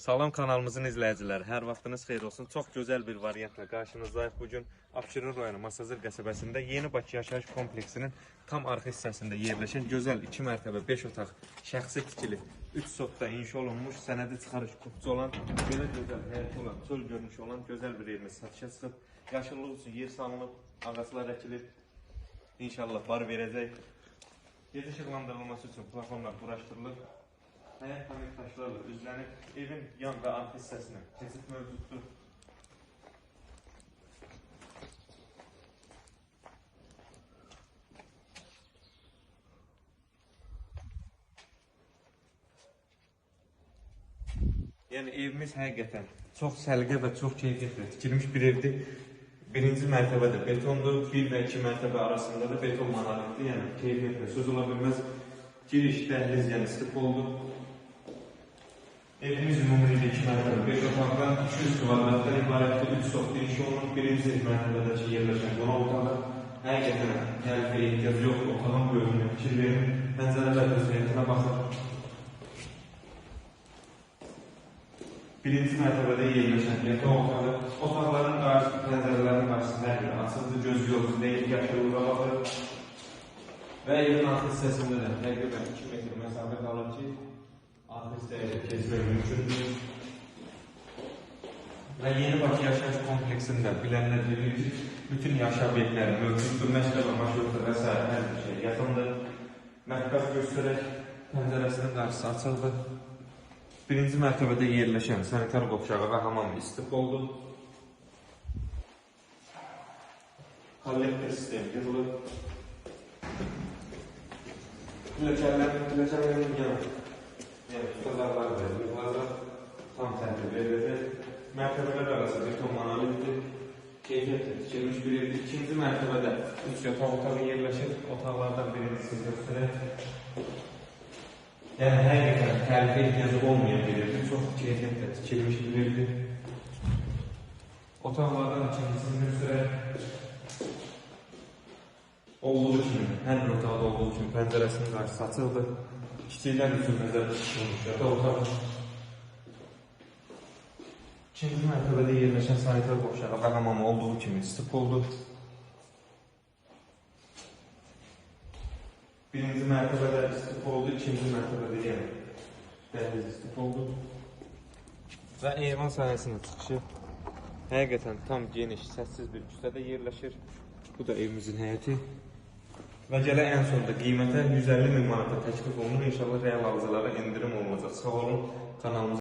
Salam kanalımızın izləyiciləri, hər vaxtınız xeyir olsun. Çox gözəl bir variantla qarşınızdayıq. Bugün Abşeron rayonu Masazır qəsəbəsində Yeni Bakı yaşayış kompleksinin tam arxa hissəsində yerləşən gözəl 2 mərtəbə 5 otaq şəxsi tikili 3 sotda inşa olunmuş, sənədi çıxarış kupçu olan, belə gözəl həyəti olan, çöl görünüşü olan gözəl bir evimiz satışa çıxıb. Yaşıllıq üçün yer salınıb, ağaclar əkilib, inşallah bar verəcək. Gecə işıqlandırılması üçün plafonlar quraşdırılıb. Həyət panik daşlarla üzlənib, evin yan və arxa hissəsinə keçid mövcuddur. Yəni evimiz həqiqətən çox səliqə və çox keyfiyyətlə tikilmiş bir evdir. Birinci mərtəbədə betondur, 1 və 2 mərtəbə arasında da beton monolitdir. Yəni keyfiyyətlə söz ola bilməz. Giriş, dəhliz, yəni stipoldur. Evimiz ümumilikdə 2 mərtəbə 5 otaqdan 200 kvadratdan ibarətdir. 3 sotda inşa olunub. Birinci mərtəbədəki yerləşən qonaq otağı həqiqətən tərifə ehtiyac yoxdur. Otağın böyüklüyünə fikir verin. Pəncərələr özəyiyyətinə baxın. Birinci mərtəbədə yerləşən yataq otağı, otaqların qarşısında, pəncərələrin qarşısında hər biri açıqdır, göz yolcu deyil, yaşıllığa baxır. Və evin arxa hissəsində də təqribən 2 metr məsafə qalır ki, arxa hissəyə keçmək mümkündür. Və Yeni Bakı yaşayış kompleksində bilənlər bilir ki, bütün yaşam obyektləri mövcuddur, məktəbə, marşrutda və s. hər bir şey yaxındır. Mətbəx göstərək, pəncərəsinin qarşısı açıqdır. Birinci mərtəbədə yerləşən sanitar qovşağı və hamam istipoldur. Kollektor sistemi yazılır. Pilləkənlərin yanı, yəni tutacaqlar verilmir, tam tərtib verilir. Mərtəbələr arası beton monolitdir, keyfiyyətlə tikilmiş bir evdir. İkinci mərtəbədə 3 yataq otağı yerləşir, otaqlardan birincisi göstərək. Yəni həqiqətən tərifə ehtiyacı olmayan bir evdir, çox keyfiyyətlə tikilmiş bir evdir. Otaqlardan ikincisini göstərək. Olduğu kimi, hər bir otaqda olduğu kimi pəncərəsinin qarşısı açıqdır. Kiçiklər üçün nəzərdə tutulmuş yataq otaq. İkinci mərtəbədə yerləşən sanitar qovşağı və hamamı olduğu kimi stipoldur. Birinci mərtəbədə stipoldur, ikinci mərtəbədə yəni dəhliz stipoldur. Və eyvan sahəsinə çıxışı həqiqətən tam geniş, səssiz bir küçədə yerləşir. Bu da evimizin həyəti. Və gələ ən sonunda qiymətə 150.000 manata təklif olunur. İnşallah real alıcılara endirim olunacaq. Sağ olun, kanalımıza